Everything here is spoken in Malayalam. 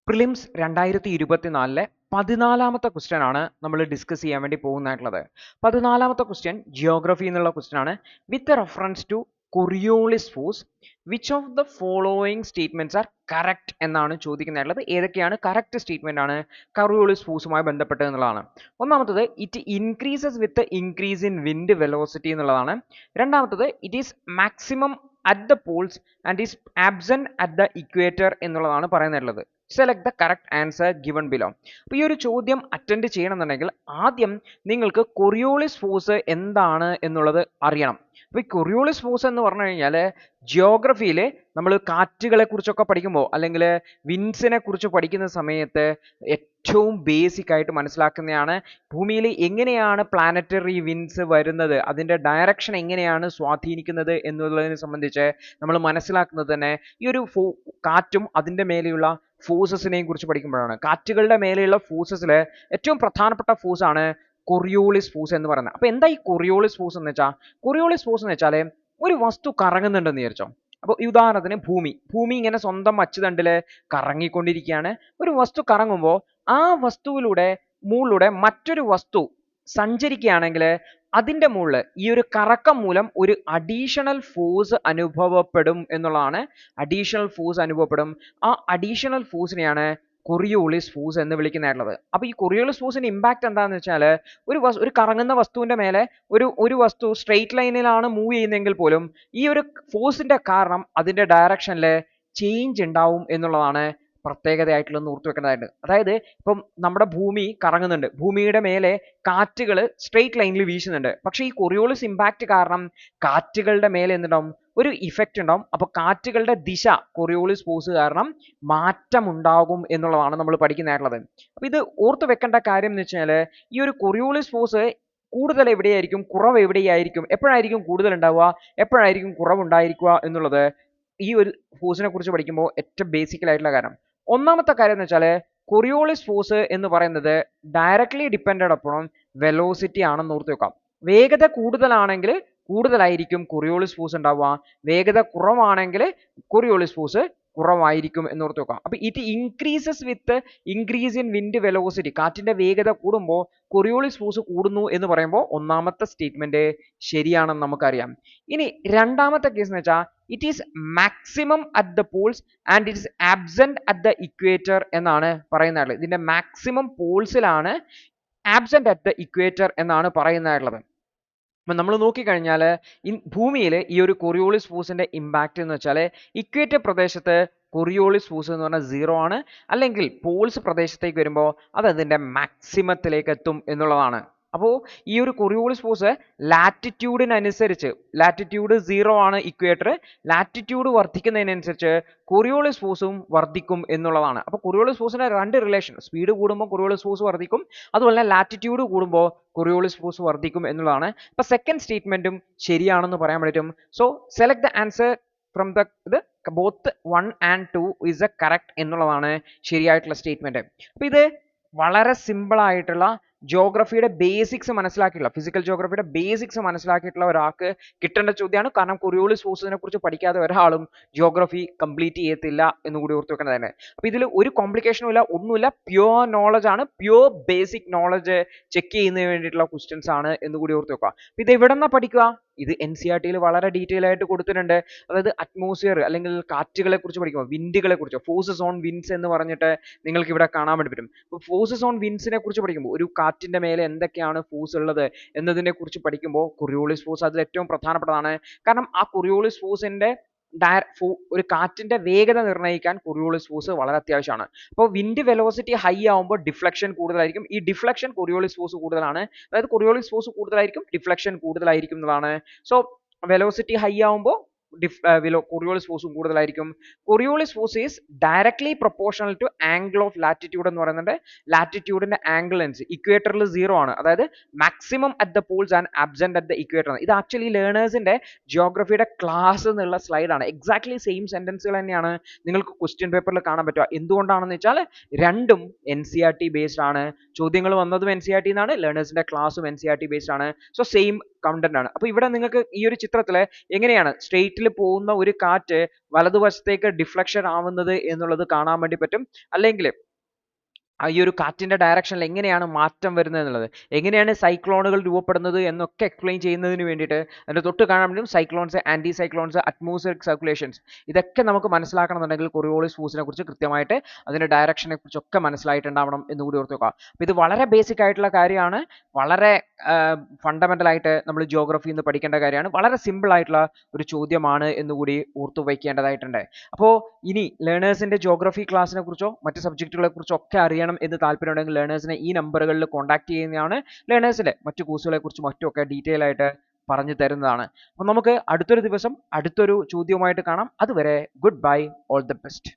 പ്രിലിംസ് 2024 14ാമത്തെ ക്വസ്റ്റ്യൻ ആണ് നമ്മൾ ഡിസ്കസ് ചെയ്യാൻ വേണ്ടി പോകുന്നതായിട്ടുള്ളത്. 14ാമത്തെ ക്വസ്റ്റ്യൻ ജിയോഗ്രഫി എന്നുള്ള ക്വസ്റ്റ്യൻ ആണ്. With reference to Coriolis force which of the following statements are correct എന്നാണ് ചോദിക്കുന്നതായിട്ടുള്ളത്. ഏതൊക്കെയാണ് കറക്റ്റ് സ്റ്റേറ്റ്മെന്റ് ആണ് കൊറിയോളിസ് ഫോഴ്സുമായി ബന്ധപ്പെട്ട് എന്നുള്ളതാണ്. ഒന്നാമത്തത് it increases with increase in wind velocity എന്നുള്ളതാണ്. രണ്ടാമത്തത് it is maximum at the poles and is absent at the equator എന്നുള്ളതാണ് പറയുന്നുള്ളത്. Select the correct answer given below. അപ്പോൾ ഈ ഒരു ചോദ്യം അറ്റൻഡ് ചെയ്യണമെന്നുണ്ടെങ്കിൽ ആദ്യം നിങ്ങൾക്ക് കൊറിയോളിസ് ഫോഴ്സ് എന്താണ് എന്നുള്ളത് അറിയണം. അപ്പോൾ ഈ കൊറിയോളിസ് ഫോഴ്സ് എന്ന് പറഞ്ഞു കഴിഞ്ഞാൽ ജിയോഗ്രഫിയിൽ നമ്മൾ കാറ്റുകളെ കുറിച്ചൊക്കെ പഠിക്കുമ്പോൾ അല്ലെങ്കിൽ വിൻസിനെ കുറിച്ച് പഠിക്കുന്ന സമയത്ത് ഏറ്റവും ബേസിക് ആയിട്ട് മനസ്സിലാക്കുന്നതാണ് ഭൂമിയിൽ എങ്ങനെയാണ് പ്ലാനറ്ററി വിൻസ് വരുന്നത്, അതിൻ്റെ ഡയറക്ഷൻ എങ്ങനെയാണ് സ്വാധീനിക്കുന്നത് എന്നുള്ളതിനെ സംബന്ധിച്ച് നമ്മൾ മനസ്സിലാക്കുന്നത് തന്നെ ഈ ഒരു കാറ്റും അതിൻ്റെ മേലെയുള്ള ഫോഴ്സസിനെയും കുറിച്ച് പഠിക്കുമ്പോഴാണ്. കാറ്റുകളുടെ മേലെയുള്ള ഫോഴ്സസിൽ ഏറ്റവും പ്രധാനപ്പെട്ട ഫോഴ്സ് ആണ് കൊറിയോളിസ് ഫോഴ്സ് എന്ന് പറയുന്നത്. അപ്പോൾ എന്താ ഈ കൊറിയോളിസ് ഫോഴ്സ് എന്ന് വെച്ചാൽ, കൊറിയോളിസ് ഫോഴ്സ് എന്ന് വെച്ചാൽ ഒരു വസ്തു കറങ്ങുന്നുണ്ടെന്ന് വിചാരിച്ചോ. അപ്പോൾ ഉദാഹരണത്തിന് ഭൂമി ഇങ്ങനെ സ്വന്തം അച്ചുതണ്ടിൽ കറങ്ങിക്കൊണ്ടിരിക്കുകയാണ്. ഒരു വസ്തു കറങ്ങുമ്പോൾ ആ വസ്തുവിലൂടെ മുകളിലൂടെ മറ്റൊരു വസ്തു സഞ്ചരിക്കുകയാണെങ്കിൽ അതിൻ്റെ മുകളിൽ ഈ ഒരു കറക്കം മൂലം ഒരു അഡീഷണൽ ഫോഴ്സ് അനുഭവപ്പെടും എന്നുള്ളതാണ്. അഡീഷണൽ ഫോഴ്സ് അനുഭവപ്പെടും. ആ അഡീഷണൽ ഫോഴ്സിനെയാണ് കൊറിയോളിസ് ഫോഴ്സ് എന്ന് വിളിക്കുന്നതായിട്ടുള്ളത്. അപ്പോൾ ഈ കൊറിയോളിസ് ഫോഴ്സിന്റെ ഇമ്പാക്ട് എന്താണെന്ന് വെച്ചാൽ ഒരു കറങ്ങുന്ന വസ്തുവിന്റെ മേലെ ഒരു വസ്തു സ്ട്രെയിറ്റ് ലൈനിലാണ് മൂവ് ചെയ്യുന്നതെങ്കിൽ പോലും ഈ ഒരു ഫോഴ്സിന്റെ കാരണം അതിന്റെ ഡയറക്ഷനിൽ ചേഞ്ച് ഉണ്ടാവും എന്നുള്ളതാണ് പ്രത്യേകതയായിട്ടുള്ള ഓർത്തു വെക്കേണ്ടതായിട്ട്. അതായത് ഇപ്പം നമ്മുടെ ഭൂമി കറങ്ങുന്നുണ്ട്, ഭൂമിയുടെ മേലെ കാറ്റുകൾ സ്ട്രെയിറ്റ് ലൈനിൽ വീശുന്നുണ്ട്. പക്ഷേ ഈ കൊറിയോളിസ് ഇമ്പാക്റ്റ് കാരണം കാറ്റുകളുടെ മേലെ എന്തുണ്ടാവും, ഒരു ഇഫക്റ്റ് ഉണ്ടാവും. അപ്പോൾ കാറ്റുകളുടെ ദിശ കൊറിയോളിസ് ഫോഴ്സ് കാരണം മാറ്റമുണ്ടാകും എന്നുള്ളതാണ് നമ്മൾ പഠിക്കുന്നതായിട്ടുള്ളത്. അപ്പോൾ ഇത് ഓർത്ത് വെക്കേണ്ട കാര്യം എന്ന് വെച്ചാൽ ഈ ഒരു കൊറിയോളിസ് ഫോഴ്സ് കൂടുതൽ എവിടെയായിരിക്കും, കുറവ് എവിടെയായിരിക്കും, എപ്പോഴായിരിക്കും കൂടുതൽ ഉണ്ടാവുക, എപ്പോഴായിരിക്കും കുറവുണ്ടായിരിക്കുക എന്നുള്ളത് ഈ ഒരു ഫോഴ്സിനെ കുറിച്ച് പഠിക്കുമ്പോൾ ഏറ്റവും ബേസിക്കലായിട്ടുള്ള കാര്യം. ഒന്നാമത്തെ കാര്യം എന്ന് വെച്ചാൽ കൊറിയോളിസ് ഫോഴ്സ് എന്ന് പറയുന്നത് ഡയറക്ട്ലി ഡിപ്പെൻഡഡ് അപ്പോൺ വെലോസിറ്റി ആണെന്ന് ഓർത്ത് വെക്കാം. വേഗത കൂടുതലാണെങ്കിൽ കൂടുതലായിരിക്കും കൊറിയോളിസ് ഫോഴ്സ് ഉണ്ടാവുക, വേഗത കുറവാണെങ്കിൽ കൊറിയോളിസ് ഫോഴ്സ് കുറവായിരിക്കും എന്ന് ഓർത്ത് വെക്കാം. അപ്പോൾ it increases with increase in wind velocity, കാറ്റിന്റെ വേഗത കൂടുമ്പോൾ കൊറിയോളിസ് ഫോഴ്സ് കൂടുന്നു എന്ന് പറയുമ്പോൾ ഒന്നാമത്തെ സ്റ്റേറ്റ്മെന്റ് ശരിയാണെന്ന് നമുക്കറിയാം. ഇനി രണ്ടാമത്തെ കേസ് എന്ന് വെച്ചാൽ it is maximum at the poles and it is absent at the equator എന്നാണ് പറയുന്നത്. ഇതിന്റെ മാക്സിമം പോൾസിലാണ്, ആബ്സെന്റ് അറ്റ് ദ ഇക്വേറ്റർ എന്നാണ് പറയുന്നതായിട്ടുള്ളത്. അപ്പം നമ്മൾ നോക്കിക്കഴിഞ്ഞാൽ ഭൂമിയിൽ ഈ ഒരു കൊറിയോളിസ് ഫോഴ്സിന്റെ ഇമ്പാക്റ്റ് എന്ന് വെച്ചാൽ ഇക്വേറ്റർ പ്രദേശത്ത് കൊറിയോളിസ് ഫോഴ്സ് എന്ന് പറഞ്ഞാൽ 0 ആണ്, അല്ലെങ്കിൽ പോൾസ് പ്രദേശത്തേക്ക് വരുമ്പോൾ അത് അതിൻ്റെ മാക്സിമത്തിലേക്ക് എത്തും എന്നുള്ളതാണ്. അപ്പോൾ ഈ ഒരു കൊറിയോളിസ് ഫോഴ്സ് ലാറ്റിറ്റ്യൂഡിനനുസരിച്ച്, ലാറ്റിറ്റ്യൂഡ് 0 ആണ് ഇക്വേറ്റർ, ലാറ്റിറ്റ്യൂഡ് വർദ്ധിക്കുന്നതിനനുസരിച്ച് കൊറിയോളിസ് ഫോഴ്സും വർദ്ധിക്കും എന്നുള്ളതാണ്. അപ്പോൾ കൊറിയോളിസ് ഫോഴ്സിന്റെ രണ്ട് റിലേഷൻ, സ്പീഡ് കൂടുമ്പോൾ കൊറിയോളിസ് ഫോഴ്സ് വർദ്ധിക്കും, അതുപോലെ ലാറ്റിറ്റ്യൂഡ് കൂടുമ്പോൾ കൊറിയോളിസ് ഫോഴ്സ് വർദ്ധിക്കും എന്നുള്ളതാണ്. അപ്പോൾ സെക്കൻഡ് സ്റ്റേറ്റ്മെന്റും ശരിയാണെന്ന് പറയാൻ പറ്റും. So select the answer from the both 1 and 2 is the correct എന്നുള്ളതാണ് ശരിയായിട്ടുള്ള സ്റ്റേറ്റ്മെന്റ്. അപ്പോൾ ഇത് വളരെ സിമ്പിൾ ആയിട്ടുള്ള ജോഗ്രഫിയുടെ ബേസിക്സ് മനസ്സിലാക്കിയിട്ടുള്ള, ഫിസിക്കൽ ജോഗ്രഫിയുടെ ബേസിക്സ് മനസ്സിലാക്കിയിട്ടുള്ള ഒരാൾക്ക് കിട്ടേണ്ട ചോദ്യമാണ്. കാരണം കൊറിയോളിസ് ഫോഴ്സിനെ കുറിച്ച് പഠിക്കാതെ ഒരാളും ജോഗ്രഫി കംപ്ലീറ്റ് ചെയ്യത്തില്ല എന്ന് കൂടി ഓർത്ത് വെക്കേണ്ടതാണ്. അപ്പോൾ ഇതിൽ ഒരു കോംപ്ലിക്കേഷനും ഇല്ല, ഒന്നുമില്ല, പ്യുവർ നോളജ് ആണ്, പ്യുവർ ബേസിക് നോളജ് ചെക്ക് ചെയ്യുന്നതിന് വേണ്ടിയിട്ടുള്ള ക്വസ്റ്റ്യൻസ് ആണ് എന്ന് കൂടി ഓർത്ത് വെക്കുക. അപ്പോൾ ഇത് എവിടെ നിന്നാണ് പഠിക്കുക? ഇത് NCERT-യിൽ വളരെ ഡീറ്റെയിൽ ആയിട്ട് കൊടുത്തിട്ടുണ്ട്. അതായത് അറ്റ്മോസ്ഫിയർ അല്ലെങ്കിൽ കാറ്റുകളെ കുറിച്ച് പഠിക്കുമ്പോൾ വിൻഡുകളെ കുറിച്ച്, ഫോഴ്സസ് ഓൺ വിൻസ് എന്ന് പറഞ്ഞിട്ട് നിങ്ങൾക്ക് ഇവിടെ കാണാൻ വേണ്ടി പറ്റും. അപ്പോൾ ഫോഴ്സസ് ഓൺ വിൻസിനെ കുറിച്ച് പഠിക്കുമ്പോൾ ഒരു കാറ്റിന്റെ മേലെ എന്തൊക്കെയാണ് ഫോഴ്സ് ഉള്ളത് എന്നതിനെ കുറിച്ച് പഠിക്കുമ്പോൾ കൊറിയോളിസ് ഫോഴ്സ് അതിൽ ഏറ്റവും പ്രധാനപ്പെട്ടതാണ്. കാരണം ആ കൊറിയോളിസ് ഫോഴ്സിന്റെ ഒരു കാറ്റിന്റെ വേഗത നിർണ്ണയിക്കാൻ കൊറിയോളിസ് ഫോഴ്സ് വളരെ അത്യാവശ്യമാണ്. അപ്പോൾ വിൻഡ് വെലോസിറ്റി ഹൈ ആവുമ്പോൾ ഡിഫ്ലക്ഷൻ കൂടുതലായിരിക്കും. ഈ ഡിഫ്ലക്ഷൻ കൊറിയോളിസ് ഫോഴ്സ് കൂടുതലാണ്. അതായത് കൊറിയോളിസ് ഫോഴ്സ് കൂടുതലായിരിക്കും, ഡിഫ്ലക്ഷൻ കൂടുതലായിരിക്കും എന്നതാണ്. സോ വെലോസിറ്റി ഹൈ ആവുമ്പോൾ കൊറിയോളിസ് ഫോഴ്സും കൂടുതലായിരിക്കും. Coriolis force is directly proportional to angle of latitude എന്ന് പറയുന്നുണ്ട്. ലാറ്റിറ്റ്യൂഡിന്റെ ആംഗിൾ ഇക്വേറ്ററിൽ 0 ആണ്, അതായത് maximum at the poles and absent at the equator. ഇത് ആക്ച്വലി ലേണേഴ്സിന്റെ ജിയോഗ്രഫിയുടെ ക്ലാസ് എന്നുള്ള സ്ലൈഡാണ്. എക്സാക്ട്ലി സെയിം സെന്റൻസുകൾ തന്നെയാണ് നിങ്ങൾക്ക് ക്വസ്റ്റ്യൻ പേപ്പറിൽ കാണാൻ പറ്റുക. എന്തുകൊണ്ടാണെന്ന് വെച്ചാൽ രണ്ടും NCERT ബേസ്ഡ് ആണ്. ചോദ്യങ്ങൾ വന്നതും NCERT എന്നാണ്, ലേണേഴ്സിന്റെ ക്ലാസ്സും NCERT ബേസ്ഡ് ആണ്. സോ സെയിം കണ്ടന്റ് ആണ്. അപ്പോൾ ഇവിടെ നിങ്ങൾക്ക് ഈ ഒരു ചിത്രത്തിൽ എങ്ങനെയാണ് സ്ട്രെയിറ്റിൽ പോകുന്ന ഒരു കാറ്റ് വലതുവശത്തേക്ക് ഡിഫ്ലക്ഷൻ ആവുന്നത് എന്നുള്ളത് കാണാൻ വേണ്ടി പറ്റും. അല്ലെങ്കിൽ ഈ ഒരു കാറ്റിന്റെ ഡയറക്ഷനിൽ എങ്ങനെയാണ് മാറ്റം വരുന്നത് എന്നുള്ളത്, എങ്ങനെയാണ് സൈക്ലോണുകൾ രൂപപ്പെടുന്നത് എന്നൊക്കെ എക്സ്പ്ലെയിൻ ചെയ്യുന്നതിന് വേണ്ടിയിട്ട് അതിന്റെ തൊട്ട് കാണാൻ വേണ്ടി cyclones, anti cyclones, atmospheric circulations, ഇതൊക്കെ നമുക്ക് മനസ്സിലാക്കണമെന്നുണ്ടെങ്കിൽ കൊറിയോളിസ് ഫോഴ്സിനെ കുറിച്ച് കൃത്യമായിട്ട് അതിന്റെ ഡയറക്ഷനെ കുറിച്ചൊക്കെ മനസ്സിലായിട്ടുണ്ടാവണം എന്ന് കൂടി ഓർത്ത് വെക്കുക. അപ്പോൾ ഇത് വളരെ ബേസിക് ആയിട്ടുള്ള കാര്യമാണ്, വളരെ ഫണ്ടമെന്റൽ ആയിട്ട് നമ്മൾ ജിയോഗ്രഫി എന്ന് പഠിക്കേണ്ട കാര്യമാണ്, വളരെ സിമ്പിൾ ആയിട്ടുള്ള ഒരു ചോദ്യമാണ് എന്നുകൂടി ഓർത്തു വയ്ക്കേണ്ടതായിട്ടുണ്ട്. അപ്പോൾ ഇനി ലേണേഴ്സിന്റെ ജിയോഗ്രഫി ക്ലാസ്സിനെ കുറിച്ചോ മറ്റ് സബ്ജക്റ്റുകളെ കുറിച്ചോ ഒക്കെ അറിയണം എന്ന് താല്പര്യമുണ്ടെങ്കിൽ ലേണേഴ്സിനെ ഈ നമ്പറുകളിൽ കോൺടാക്ട് ചെയ്യുന്നതാണ്. ലേണേഴ്സിലെ മറ്റു കോഴ്സുകളെ കുറിച്ചും മറ്റുമൊക്കെ ഡീറ്റെയിൽ ആയിട്ട് പറഞ്ഞു തരുന്നതാണ്. അപ്പോൾ നമുക്ക് അടുത്തൊരു ദിവസം അടുത്തൊരു ചോദ്യവുമായിട്ട് കാണാം. അതുവരെ good bye, all the best.